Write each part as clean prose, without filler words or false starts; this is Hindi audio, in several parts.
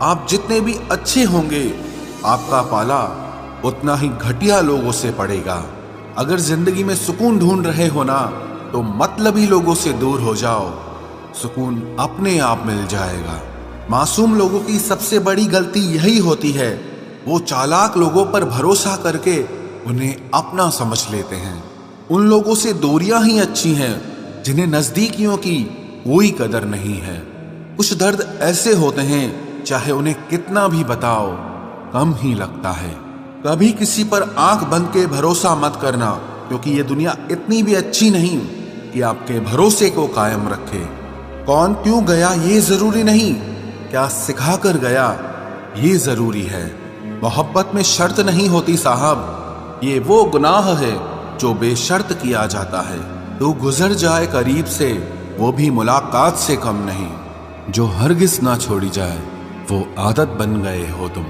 आप जितने भी अच्छे होंगे, आपका पाला उतना ही घटिया लोगों से पड़ेगा। अगर जिंदगी में सुकून ढूंढ रहे हो ना, तो मतलबी लोगों से दूर हो जाओ, सुकून अपने आप मिल जाएगा। मासूम लोगों की सबसे बड़ी गलती यही होती है, वो चालाक लोगों पर भरोसा करके उन्हें अपना समझ लेते हैं। उन लोगों से दूरियां ही अच्छी हैं जिन्हें नजदीकियों की कोई कदर नहीं है। कुछ दर्द ऐसे होते हैं, चाहे उन्हें कितना भी बताओ कम ही लगता है। कभी किसी पर आंख बंद के भरोसा मत करना, क्योंकि ये दुनिया इतनी भी अच्छी नहीं कि आपके भरोसे को कायम रखे। कौन क्यों गया ये जरूरी नहीं, क्या सिखा कर गया ये जरूरी है। मोहब्बत में शर्त नहीं होती साहब, ये वो गुनाह है जो बेशर्त किया जाता है। तो गुजर जाए करीब से, वो भी मुलाकात से कम नहीं। जो हरगिज ना छोड़ी जाए, वो आदत बन गए हो तुम।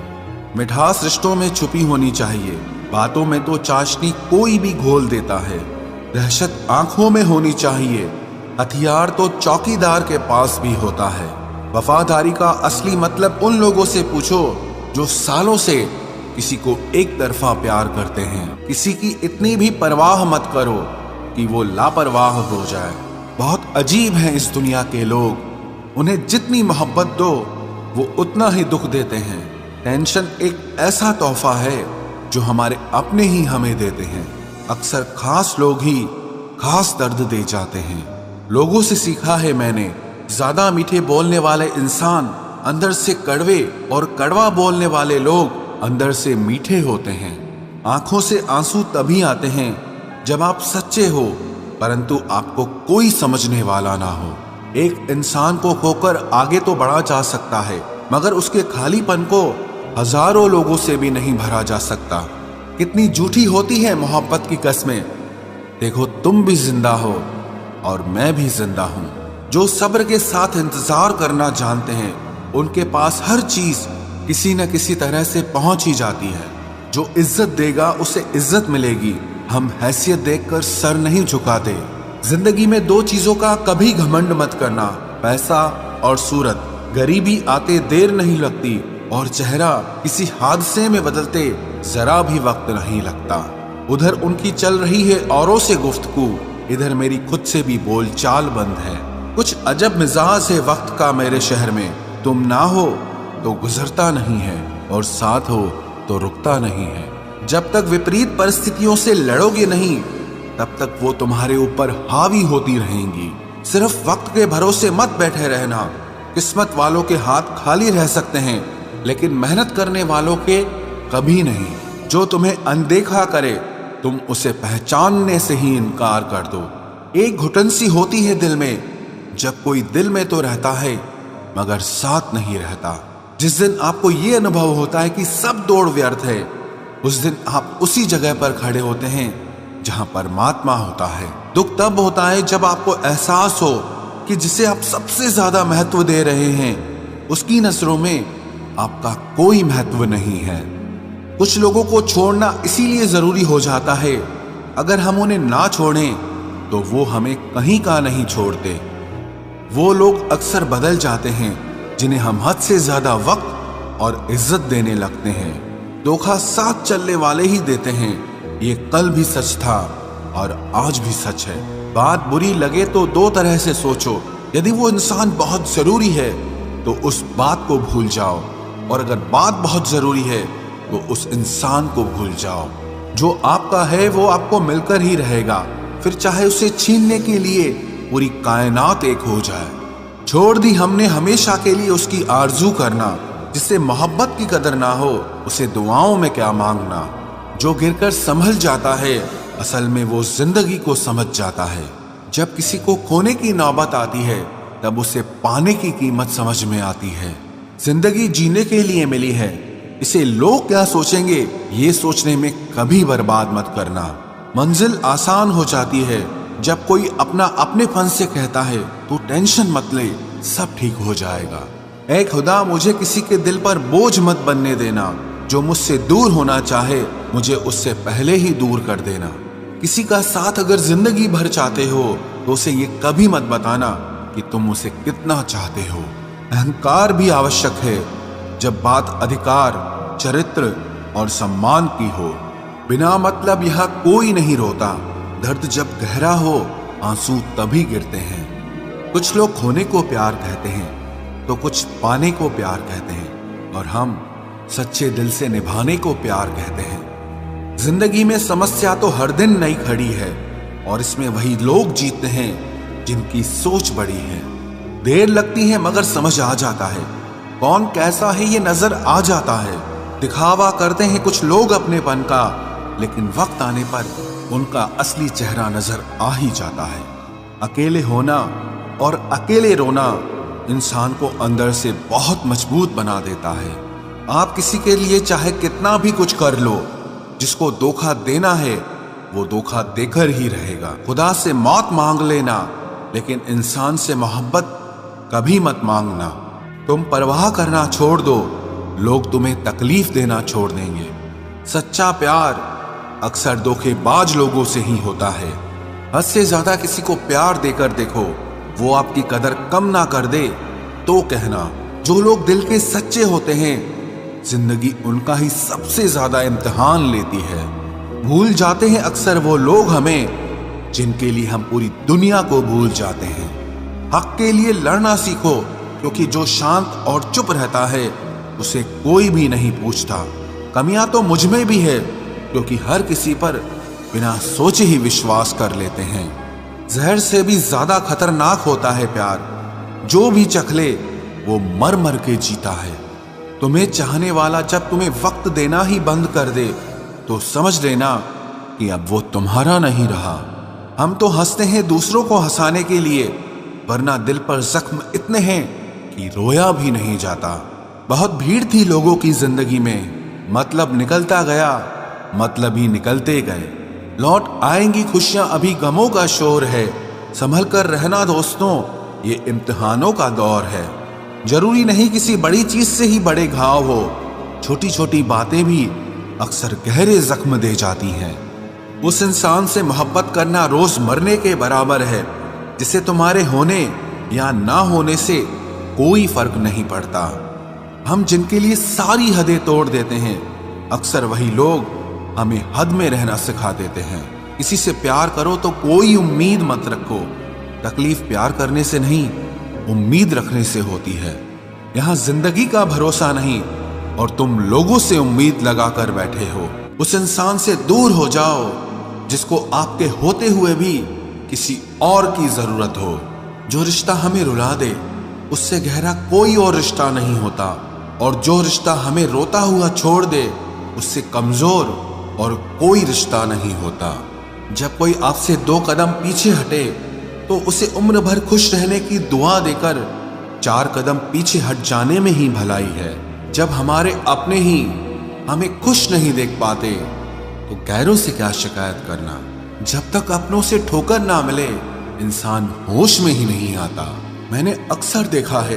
मिठास रिश्तों में छुपी होनी चाहिए, बातों में तो चाशनी कोई भी घोल देता है। दहशत आंखों में होनी चाहिए, हथियार तो चौकीदार के पास भी होता है। वफादारी का असली मतलब उन लोगों से पूछो जो सालों से किसी को एक तरफा प्यार करते हैं। किसी की इतनी भी परवाह मत करो कि वो लापरवाह हो जाए। बहुत अजीब हैं इस दुनिया के लोग, उन्हें जितनी मोहब्बत दो वो उतना ही दुख देते हैं। टेंशन एक ऐसा तोहफा है जो हमारे अपने ही हमें देते हैं। अक्सर खास लोग ही खास दर्द दे जाते हैं। लोगों से सीखा है मैंने, ज्यादा मीठे बोलने वाले इंसान अंदर से कड़वे और कड़वा बोलने वाले लोग अंदर से मीठे होते हैं। आंखों से आंसू तभी आते हैं जब आप सच्चे हो, परंतु आपको कोई समझने वाला ना हो। एक इंसान को खोकर आगे तो बढ़ा जा सकता है, मगर उसके खालीपन को हजारों लोगों से भी नहीं भरा जा सकता। कितनी झूठी होती है मोहब्बत की कस्में। देखो, तुम भी जिंदा हो और मैं भी जिंदा हूं। जो सब्र के साथ इंतजार करना जानते हैं, उनके पास हर चीज किसी न किसी तरह से पहुंच ही जाती है। जो इज्जत देगा उसे इज्जत मिलेगी। हम हैसियत देखकर सर नहीं झुकाते। जिंदगी में दो चीजों का कभी घमंड मत करना, पैसा और सूरत। गरीबी आते देर नहीं लगती और चेहरा किसी हादसे में बदलते जरा भी वक्त नहीं लगता। उधर उनकी चल रही है औरों से गुफ्तगू, इधर मेरी खुद से भी बोलचाल बंद है। कुछ अजब मिजाज है वक्त का मेरे शहर में। तुम ना हो तो गुजरता नहीं है, और साथ हो तो रुकता नहीं है। जब तक विपरीत परिस्थितियों से लड़ोगे नहीं, तब तक वो तुम्हारे ऊपर हावी होती रहेंगी। सिर्फ वक्त के भरोसे मत बैठे रहना। किस्मत वालों के हाथ खाली रह सकते हैं, लेकिन मेहनत करने वालों के कभी नहीं। जो तुम्हें अनदेखा करे, तुम उसे पहचानने से ही इनकार कर दो। एक घुटन सी होती है दिल में, जब कोई दिल में तो रहता है मगर साथ नहीं रहता। जिस दिन आपको ये अनुभव होता है कि सब दौड़ व्यर्थ है, उस दिन आप उसी जगह पर खड़े होते हैं जहां परमात्मा होता है। दुख तब होता है जब आपको एहसास हो कि जिसे आप सबसे ज्यादा महत्व दे रहे हैं, उसकी नजरों में आपका कोई महत्व नहीं है। कुछ लोगों को छोड़ना इसीलिए जरूरी हो जाता है, अगर हम उन्हें ना छोड़ें तो वो हमें कहीं का नहीं छोड़ते। वो लोग अक्सर बदल जाते हैं जिन्हें हम हद से ज्यादा वक्त और इज्जत देने लगते हैं। धोखा साथ चलने वाले ही देते हैं, ये कल भी सच था और आज भी सच है। बात बुरी लगे तो दो तरह से सोचो। यदि वो इंसान बहुत जरूरी है तो उस बात को भूल जाओ, और अगर बात बहुत जरूरी है तो उस इंसान को भूल जाओ। जो आपका है वो आपको मिलकर ही रहेगा, फिर चाहे उसे छीनने के लिए पूरी कायनात एक हो जाए। छोड़ दी हमने हमेशा के लिए उसकी आरजू करना। जिससे मोहब्बत की कदर ना हो, उसे दुआओं में क्या मांगना। जो गिरकर संभल जाता है, असल में वो जिंदगी को समझ जाता है। जब किसी को खोने की नौबत आती है, तब उसे पाने की कीमत समझ में आती है। जिंदगी जीने के लिए मिली है, इसे लोग क्या सोचेंगे ये सोचने में कभी बर्बाद मत करना। मंजिल आसान हो जाती है जब कोई अपना अपनेपन से कहता है तू टेंशन मत ले, सब ठीक हो जाएगा। ऐ खुदा, मुझे किसी के दिल पर बोझ मत बनने देना। जो मुझसे दूर होना चाहे, मुझे उससे पहले ही दूर कर देना। किसी का साथ अगर जिंदगी भर चाहते हो तो उसे ये कभी मत बताना कि तुम उसे कितना चाहते हो। अहंकार भी आवश्यक है, जब बात अधिकार, चरित्र और सम्मान की हो। बिना मतलब यहाँ कोई नहीं रोता। दर्द जब गहरा हो आंसू तभी गिरते हैं। कुछ लोग खोने को प्यार कहते हैं तो कुछ पाने को प्यार कहते हैं, और हम सच्चे दिल से निभाने को प्यार कहते हैं। जिंदगी में समस्या तो हर दिन नई खड़ी है, और इसमें वही लोग जीतते हैं जिनकी सोच बड़ी है। देर लगती है मगर समझ आ जाता है, कौन कैसा है ये नजर आ जाता है। दिखावा करते हैं कुछ लोग अपनेपन का, लेकिन वक्त आने पर उनका असली चेहरा नजर आ ही जाता है। अकेले होना और अकेले रोना इंसान को अंदर से बहुत मजबूत बना देता है। आप किसी के लिए चाहे कितना भी कुछ कर लो, जिसको धोखा देना है वो धोखा देकर ही रहेगा। खुदा से मौत मांग लेना, लेकिन इंसान से मोहब्बत कभी मत मांगना। तुम परवाह करना छोड़ दो, लोग तुम्हें तकलीफ देना छोड़ देंगे। सच्चा प्यार अक्सर धोखेबाज लोगों से ही होता है। हद से ज्यादा किसी को प्यार देकर देखो, वो आपकी कदर कम ना कर दे तो कहना। जो लोग दिल के सच्चे होते हैं, जिंदगी उनका ही सबसे ज्यादा इम्तिहान लेती है। भूल जाते हैं अक्सर वो लोग हमें, जिनके लिए हम पूरी दुनिया को भूल जाते हैं। हक के लिए लड़ना सीखो, क्योंकि जो शांत और चुप रहता है उसे कोई भी नहीं पूछता। कमियां तो मुझ में भी है, क्योंकि हर किसी पर बिना सोचे ही विश्वास कर लेते हैं। जहर से भी ज्यादा खतरनाक होता है प्यार। जो भी चख ले वो मर मर के जीता है। तुम्हें चाहने वाला जब तुम्हें वक्त देना ही बंद कर दे, तो समझ लेना कि अब वो तुम्हारा नहीं रहा। हम तो हंसते हैं दूसरों को हंसाने के लिए, वरना दिल पर जख्म इतने हैं कि रोया भी नहीं जाता। बहुत भीड़ थी लोगों की जिंदगी में, मतलब निकलता गया, मतलब ही निकलते गए। लौट आएंगी खुशियां, अभी गमों का शोर है। संभल कर रहना दोस्तों, ये इम्तिहानों का दौर है। जरूरी नहीं किसी बड़ी चीज से ही बड़े घाव हो, छोटी छोटी बातें भी अक्सर गहरे जख्म दे जाती हैं। उस इंसान से मोहब्बत करना रोज मरने के बराबर है, जिसे तुम्हारे होने या ना होने से कोई फर्क नहीं पड़ता। हम जिनके लिए सारी हदें तोड़ देते हैं, अक्सर वही लोग हमें हद में रहना सिखा देते हैं। किसी से प्यार करो तो कोई उम्मीद मत रखो। तकलीफ प्यार करने से नहीं, उम्मीद रखने से होती है। यहाँ जिंदगी का भरोसा नहीं, और तुम लोगों से उम्मीद लगा कर बैठे हो। उस इंसान से दूर हो जाओ जिसको आपके होते हुए भी किसी और की जरूरत हो। जो रिश्ता हमें रुला दे, उससे गहरा कोई और रिश्ता नहीं होता, और जो रिश्ता हमें रोता हुआ छोड़ दे, उससे कमजोर और कोई रिश्ता नहीं होता। जब कोई आपसे 2 कदम पीछे हटे, तो उसे उम्र भर खुश रहने की दुआ देकर 4 कदम पीछे हट जाने में ही भलाई है। जब हमारे अपने ही हमें खुश नहीं देख पाते, तो गैरों से क्या शिकायत करना। जब तक अपनों से ठोकर ना मिले, इंसान होश में ही नहीं आता। मैंने अक्सर देखा है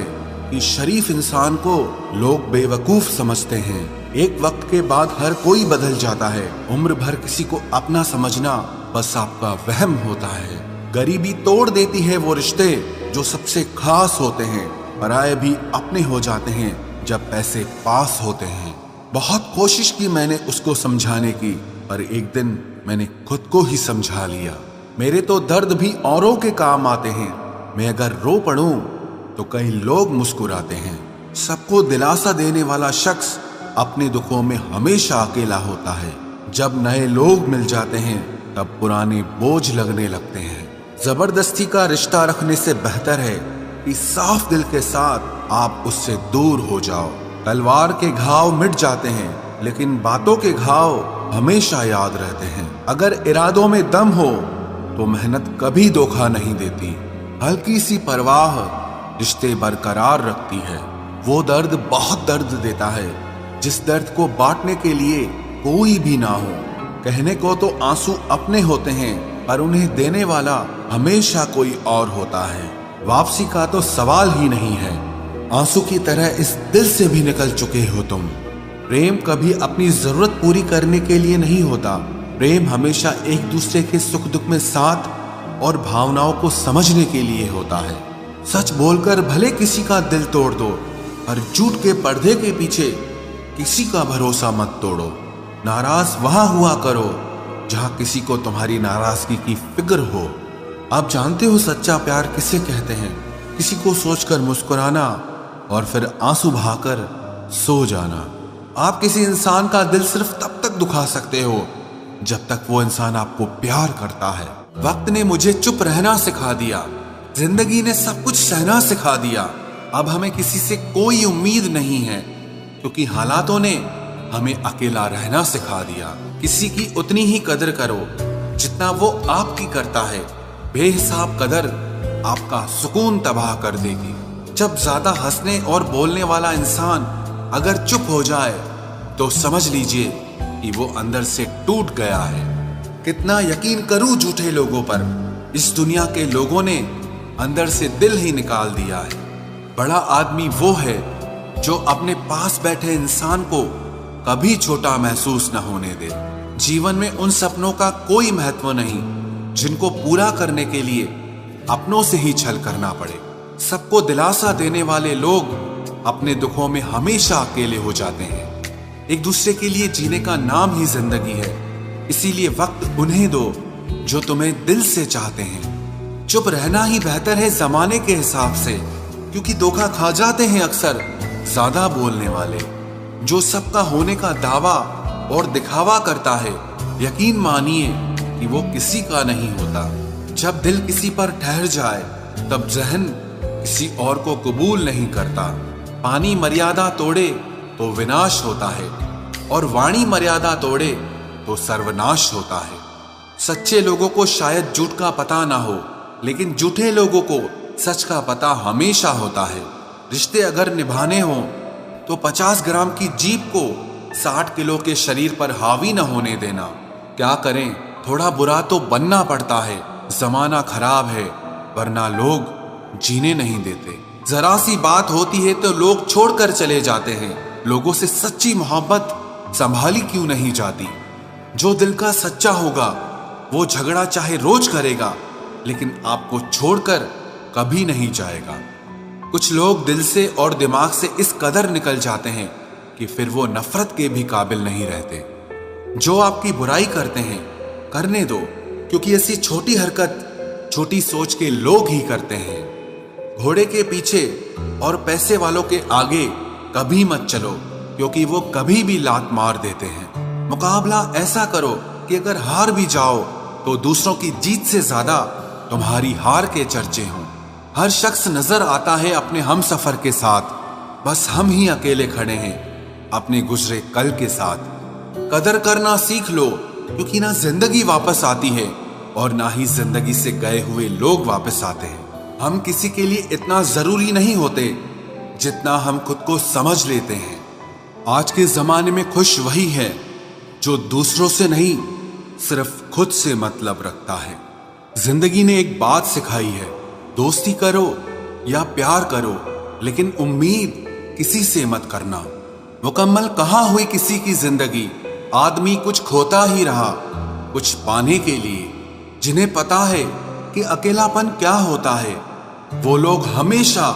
कि शरीफ इंसान को लोग बेवकूफ समझते हैं। एक वक्त के बाद हर कोई बदल जाता है। उम्र भर किसी को अपना समझना बस आपका वहम होता है। गरीबी तोड़ देती है वो रिश्ते जो सबसे खास होते हैं। पराये भी अपने हो जाते हैं जब पैसे पास होते हैं। बहुत कोशिश की मैंने उसको समझाने की, पर एक दिन मैंने खुद को ही समझा लिया। मेरे तो दर्द भी औरों के काम आते हैं। मैं अगर रो पड़ूं तो कई लोग मुस्कुराते हैं। सबको दिलासा देने वाला शख्स अपने दुखों में हमेशा अकेला होता है। जब नए लोग मिल जाते हैं, तब पुराने बोझ लगने लगते हैं। जबरदस्ती का रिश्ता रखने से बेहतर है कि साफ दिल के साथ आप उससे दूर हो जाओ। तलवार के घाव मिट जाते हैं, लेकिन बातों के घाव हमेशा याद रहते हैं। अगर इरादों में दम हो तो मेहनत कभी धोखा नहीं देती। हल्की सी परवाह रिश्ते बरकरार रखती है। वो दर्द बहुत दर्द देता है, जिस दर्द को बांटने के लिए कोई भी ना हो। कहने को तो आंसू अपने होते हैं, पर उन्हें देने वाला हमेशा कोई और होता है। वापसी का तो सवाल ही नहीं है। आंसू की तरह इस दिल से भी निकल चुके हो तुम। प्रेम कभी अपनी जरूरत पूरी करने के लिए नहीं होता। प्रेम हमेशा एक दूसरे के सुख दुख में साथ और भावनाओं को समझने के लिए होता है। सच बोलकर भले किसी का दिल तोड़ दो, हर झूठ के पर्दे के पीछे किसी का भरोसा मत तोड़ो। नाराज वहां हुआ करो जहां किसी को तुम्हारी नाराजगी की फिक्र हो। आप जानते हो सच्चा प्यार किसे कहते हैं? किसी को सोचकर मुस्कुराना और फिर आंसू बहाकर सो जाना। आप किसी इंसान का दिल सिर्फ तब तक दुखा सकते हो जब तक वो इंसान आपको प्यार करता है। वक्त ने मुझे चुप रहना सिखा दिया, जिंदगी ने सब कुछ सहना सिखा दिया। अब हमें किसी से कोई उम्मीद नहीं है क्योंकि हालातों ने हमें अकेला रहना सिखा दिया। किसी की उतनी ही कदर करो जितना वो आपकी करता है। बेहिसाब कदर आपका सुकून तबाह कर देगी। जब ज्यादा हंसने और बोलने वाला इंसान अगर चुप हो जाए तो समझ लीजिए कि वो अंदर से टूट गया है। कितना यकीन करूं झूठे लोगों पर, इस दुनिया के लोगों ने अंदर से दिल ही निकाल दिया है। बड़ा आदमी वो है जो अपने पास बैठे इंसान को कभी छोटा महसूस न होने दे। जीवन में उन सपनों का कोई महत्व नहीं जिनको पूरा करने के लिए अपनों से ही छल करना पड़े। सबको दिलासा देने वाले लोग अपने दुखों में हमेशा अकेले हो जाते हैं। एक दूसरे के लिए जीने का नाम ही जिंदगी है, इसीलिए वक्त उन्हें दो जो तुम्हें दिल से चाहते हैं। चुप रहना ही बेहतर है जमाने के हिसाब से, क्योंकि धोखा खा जाते हैं अक्सर ज्यादा बोलने वाले। जो सबका होने का दावा और दिखावा करता है, यकीन मानिए कि वो किसी का नहीं होता। जब दिल किसी पर ठहर जाए तब जहन किसी और को कबूल नहीं करता। पानी मर्यादा तोड़े तो विनाश होता है और वाणी मर्यादा तोड़े तो सर्वनाश होता है। सच्चे लोगों को शायद झूठ का पता ना हो, लेकिन झूठे लोगों को सच का पता हमेशा होता है। रिश्ते अगर निभाने हो तो 50 ग्राम की जीभ को 60 किलो के शरीर पर हावी न होने देना। क्या करें, थोड़ा बुरा तो बनना पड़ता है। जमाना खराब है वरना लोग जीने नहीं देते। जरा सी बात होती है तो लोग छोड़कर चले जाते हैं। लोगों से सच्ची मोहब्बत संभाली क्यों नहीं जाती? जो दिल का सच्चा होगा वो झगड़ा चाहे रोज करेगा, लेकिन आपको छोड़कर कभी नहीं जाएगा। कुछ लोग दिल से और दिमाग से इस कदर निकल जाते हैं कि फिर वो नफरत के भी काबिल नहीं रहते। जो आपकी बुराई करते हैं करने दो, क्योंकि ऐसी छोटी हरकत छोटी सोच के लोग ही करते हैं। घोड़े के पीछे और पैसे वालों के आगे कभी मत चलो, क्योंकि वो कभी भी लात मार देते हैं। मुकाबला ऐसा करो कि अगर हार भी जाओ तो दूसरों की जीत से ज्यादा तुम्हारी हार के चर्चे हों। हर शख्स नजर आता है अपने हम सफर के साथ, बस हम ही अकेले खड़े हैं अपने गुजरे कल के साथ। कदर करना सीख लो, क्योंकि ना जिंदगी वापस आती है और ना ही जिंदगी से गए हुए लोग वापस आते हैं। हम किसी के लिए इतना जरूरी नहीं होते जितना हम खुद को समझ लेते हैं। आज के जमाने में खुश वही है जो दूसरों से नहीं सिर्फ खुद से मतलब रखता है। जिंदगी ने एक बात सिखाई है, दोस्ती करो या प्यार करो, लेकिन उम्मीद किसी से मत करना। मुकम्मल कहाँ हुई किसी की जिंदगी? आदमी कुछ खोता ही रहा कुछ पाने के लिए। जिन्हें पता है कि अकेलापन क्या होता है, वो लोग हमेशा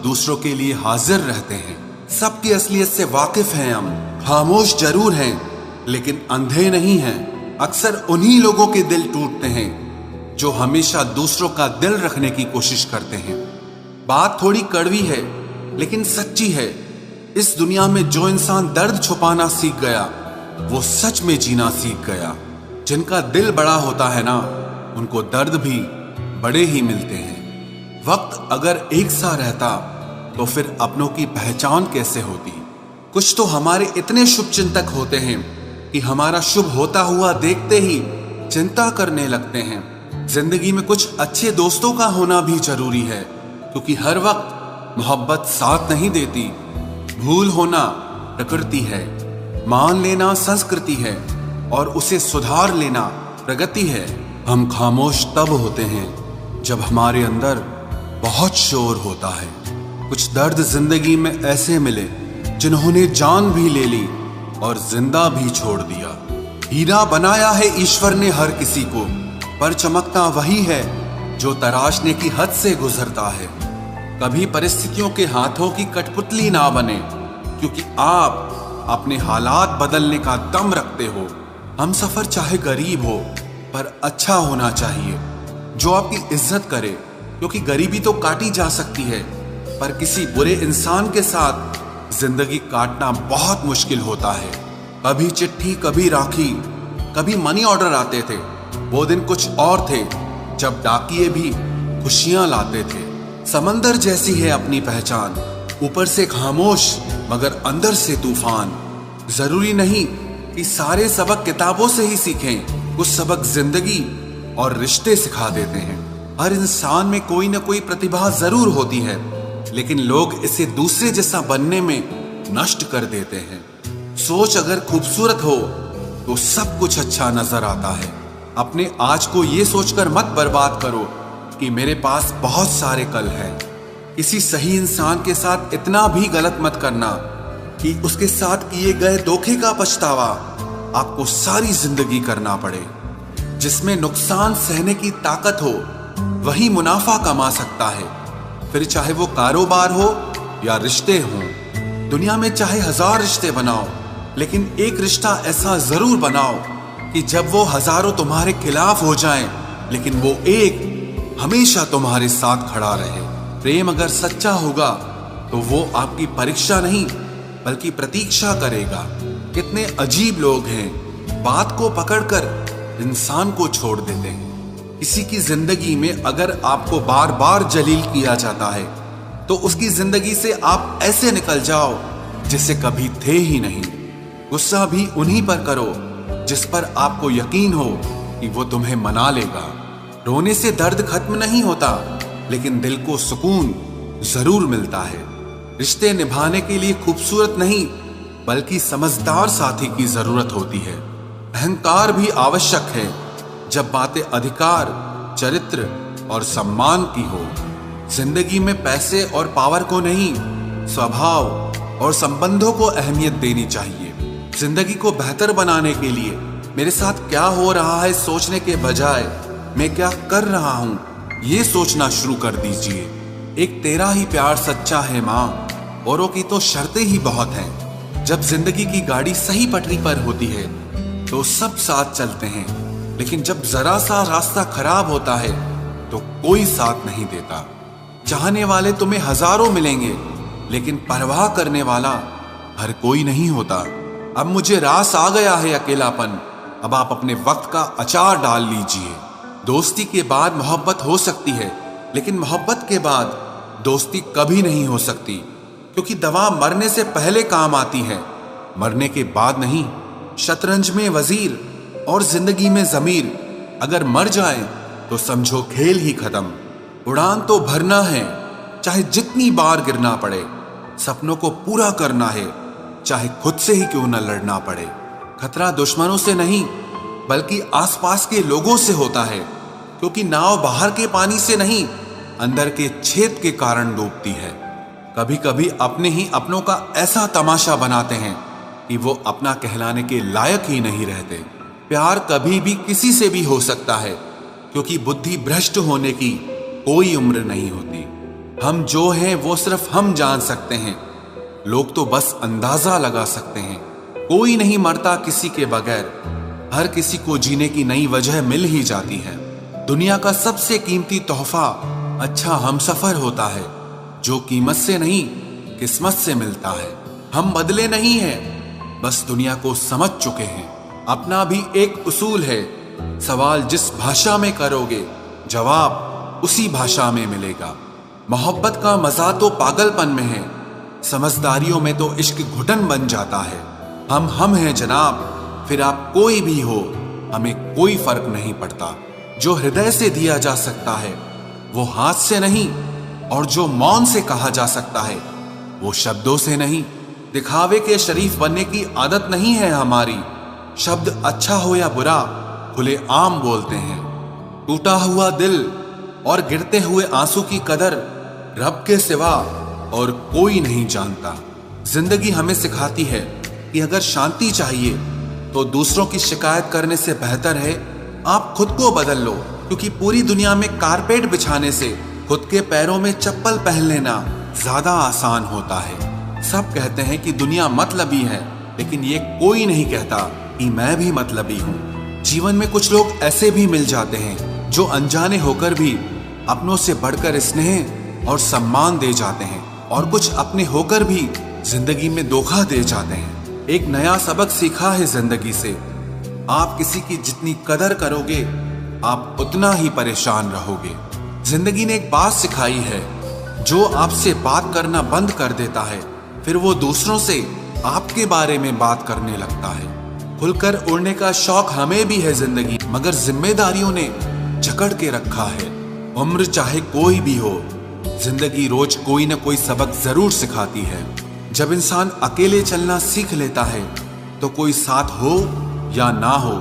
दूसरों के लिए हाजिर रहते हैं। सबकी असलियत से वाकिफ हैं हम, खामोश जरूर हैं लेकिन अंधे नहीं हैं। अक्सर उन्हीं लोगों के दिल टूटते हैं जो हमेशा दूसरों का दिल रखने की कोशिश करते हैं। बात थोड़ी कड़वी है लेकिन सच्ची है। इस दुनिया में जो इंसान दर्द छुपाना सीख गया वो सच में जीना सीख गया। जिनका दिल बड़ा होता है ना, उनको दर्द भी बड़े ही मिलते हैं। वक्त अगर एक सा रहता तो फिर अपनों की पहचान कैसे होती? कुछ तो हमारे इतने शुभ चिंतक होते हैं कि हमारा शुभ होता हुआ देखते ही चिंता करने लगते हैं। जिंदगी में कुछ अच्छे दोस्तों का होना भी जरूरी है, क्योंकि हर वक्त मोहब्बत साथ नहीं देती। भूल होना प्रकृति है, मान लेना संस्कृति है और उसे सुधार लेना प्रगति है। हम खामोश तब होते हैं जब हमारे अंदर बहुत शोर होता है। कुछ दर्द जिंदगी में ऐसे मिले जिन्होंने जान भी ले ली और जिंदा भी छोड़ दिया। हीरा बनाया है ईश्वर ने हर किसी को, पर चमकता वही है जो तराशने की हद से गुजरता है। कभी परिस्थितियों के हाथों की कठपुतली ना बने, क्योंकि आप अपने हालात बदलने का दम रखते हो। हम सफर चाहे गरीब हो पर अच्छा होना चाहिए, जो आपकी इज्जत करे, क्योंकि गरीबी तो काटी जा सकती है पर किसी बुरे इंसान के साथ जिंदगी काटना बहुत मुश्किल होता है। कभी चिट्ठी, कभी राखी, कभी मनी ऑर्डर आते थे। वो दिन कुछ और थे जब डाकिये भी खुशियां लाते थे। समंदर जैसी है अपनी पहचान, ऊपर से खामोश मगर अंदर से तूफान। जरूरी नहीं कि सारे सबक किताबों से ही सीखें, कुछ सबक जिंदगी और रिश्ते सिखा देते हैं। हर इंसान में कोई ना कोई प्रतिभा जरूर होती है, लेकिन लोग इसे दूसरे जैसा बनने में नष्ट कर देते हैं। सोच अगर खूबसूरत हो तो सब कुछ अच्छा नजर आता है। अपने आज को ये सोचकर मत बर्बाद करो कि मेरे पास बहुत सारे कल हैं। किसी सही इंसान के साथ इतना भी गलत मत करना कि उसके साथ किए गए धोखे का पछतावा आपको सारी जिंदगी करना पड़े। जिसमें नुकसान सहने की ताकत हो वही मुनाफा कमा सकता है, फिर चाहे वो कारोबार हो या रिश्ते हों। दुनिया में चाहे 1000 रिश्ते बनाओ, लेकिन एक रिश्ता ऐसा जरूर बनाओ कि जब वो हजारों तुम्हारे खिलाफ हो जाएं, लेकिन वो एक हमेशा तुम्हारे साथ खड़ा रहे। प्रेम अगर सच्चा होगा तो वो आपकी परीक्षा नहीं बल्कि प्रतीक्षा करेगा। कितने अजीब लोग हैं, बात को पकड़कर इंसान को छोड़ देते हैं। किसी की जिंदगी में अगर आपको बार बार जलील किया जाता है तो उसकी जिंदगी से आप ऐसे निकल जाओ जिसे कभी थे ही नहीं। गुस्सा भी उन्हीं पर करो जिस पर आपको यकीन हो कि वो तुम्हें मना लेगा। रोने से दर्द खत्म नहीं होता, लेकिन दिल को सुकून जरूर मिलता है। रिश्ते निभाने के लिए खूबसूरत नहीं बल्कि समझदार साथी की जरूरत होती है। अहंकार भी आवश्यक है जब बातें अधिकार, चरित्र और सम्मान की हो। जिंदगी में पैसे और पावर को नहीं, स्वभाव और संबंधों को अहमियत देनी चाहिए। जिंदगी को बेहतर बनाने के लिए मेरे साथ क्या हो रहा है सोचने के बजाय मैं क्या कर रहा हूं ये सोचना शुरू कर दीजिए। एक तेरा ही प्यार सच्चा है मां, औरों की तो शर्तें ही बहुत हैं। जब जिंदगी की गाड़ी सही पटरी पर होती है तो सब साथ चलते हैं, लेकिन जब जरा सा रास्ता खराब होता है तो कोई साथ नहीं देता। चाहने वाले तुम्हें हजारों मिलेंगे, लेकिन परवाह करने वाला हर कोई नहीं होता। अब मुझे रास आ गया है अकेलापन, अब आप अपने वक्त का अचार डाल लीजिए। दोस्ती के बाद मोहब्बत हो सकती है, लेकिन मोहब्बत के बाद दोस्ती कभी नहीं हो सकती, क्योंकि दवा मरने से पहले काम आती है, मरने के बाद नहीं। शतरंज में वजीर और जिंदगी में जमीर अगर मर जाए तो समझो खेल ही खत्म। उड़ान तो भरना है, चाहे जितनी बार गिरना पड़े। सपनों को पूरा करना है, चाहे खुद से ही क्यों न लड़ना पड़े। खतरा दुश्मनों से नहीं बल्कि आसपास के लोगों से होता है, क्योंकि नाव बाहर के पानी से नहीं अंदर के छेद के कारण डूबती है। कभी कभी अपने ही अपनों का ऐसा तमाशा बनाते हैं कि वो अपना कहलाने के लायक ही नहीं रहते। प्यार कभी भी किसी से भी हो सकता है, क्योंकि बुद्धि भ्रष्ट होने की कोई उम्र नहीं होती। हम जो हैं वो सिर्फ हम जान सकते हैं, लोग तो बस अंदाजा लगा सकते हैं। कोई नहीं मरता किसी के बगैर, हर किसी को जीने की नई वजह मिल ही जाती है। दुनिया का सबसे कीमती तोहफा अच्छा हमसफर होता है, जो कीमत से नहीं किस्मत से मिलता है। हम बदले नहीं हैं, बस दुनिया को समझ चुके हैं। अपना भी एक उसूल है, सवाल जिस भाषा में करोगे जवाब उसी भाषा में मिलेगा। मोहब्बत का मजा तो पागलपन में है, समझदारियों में तो इश्क घुटन बन जाता है। हम हैं जनाब, फिर आप कोई भी हो, हमें कोई फर्क नहीं पड़ता। जो हृदय से दिया जा सकता है वो हाथ से नहीं, और जो मौन से कहा जा सकता है वो शब्दों से नहीं। दिखावे के शरीफ बनने की आदत नहीं है हमारी। शब्द अच्छा हो या बुरा खुले आम बोलते हैं। टूटा हुआ दिल और गिरते हुए आंसू की कदर रब के सिवा और कोई नहीं जानता। जिंदगी हमें सिखाती है कि अगर शांति चाहिए तो दूसरों की शिकायत करने से बेहतर है आप खुद को बदल लो, क्योंकि पूरी दुनिया में कारपेट बिछाने से खुद के पैरों में चप्पल पहन लेना ज्यादा आसान होता है। सब कहते हैं कि दुनिया मतलबी है, लेकिन ये कोई नहीं कहता कि मैं भी मतलबी हूँ। जीवन में कुछ लोग ऐसे भी मिल जाते हैं जो अनजाने होकर भी अपनों से बढ़कर स्नेह और सम्मान दे जाते हैं, और कुछ अपने होकर भी जिंदगी में धोखा दे जाते हैं। एक नया सबक सीखा है जिंदगी से, आप किसी की जितनी कदर करोगे आप उतना ही परेशान रहोगे। जिंदगी ने एक बात सिखाई है, जो आपसे बात करना बंद कर देता है फिर वो दूसरों से आपके बारे में बात करने लगता है। खुलकर उड़ने का शौक हमें भी है जिंदगी, मगर जिम्मेदारियों ने जकड़ के रखा है। उम्र चाहे कोई भी हो, जिंदगी रोज कोई न कोई सबक जरूर सिखाती है। जब इंसान अकेले चलना सीख लेता है तो कोई साथ हो या ना हो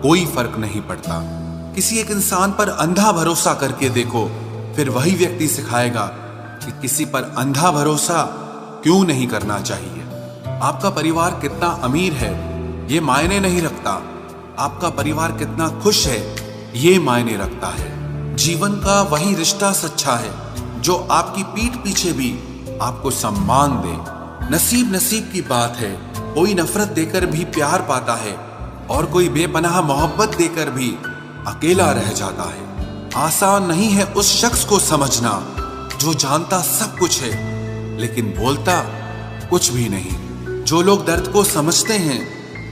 कोई फर्क नहीं पड़ता। किसी एक इंसान पर अंधा भरोसा करके देखो, फिर वही व्यक्ति सिखाएगा कि किसी पर अंधा भरोसा क्यों नहीं करना चाहिए। आपका परिवार कितना अमीर है ये मायने नहीं रखता, आपका परिवार कितना खुश है ये मायने रखता है। जीवन का वही रिश्ता सच्चा है जो आपकी पीठ पीछे भी आपको सम्मान दे। नसीब की बात है, कोई नफरत देकर भी प्यार पाता है और कोई बेपनाह मोहब्बत देकर भी अकेला रह जाता है। आसान नहीं है उस शख्स को समझना जो जानता सब कुछ है लेकिन बोलता कुछ भी नहीं। जो लोग दर्द को समझते हैं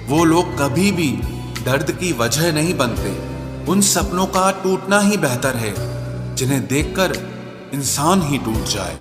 वो लोग कभी भी दर्द की वजह नहीं बनते। उन सपनों का टूटना ही बेहतर है जिन्हें देखकर इंसान ही टूट जाए।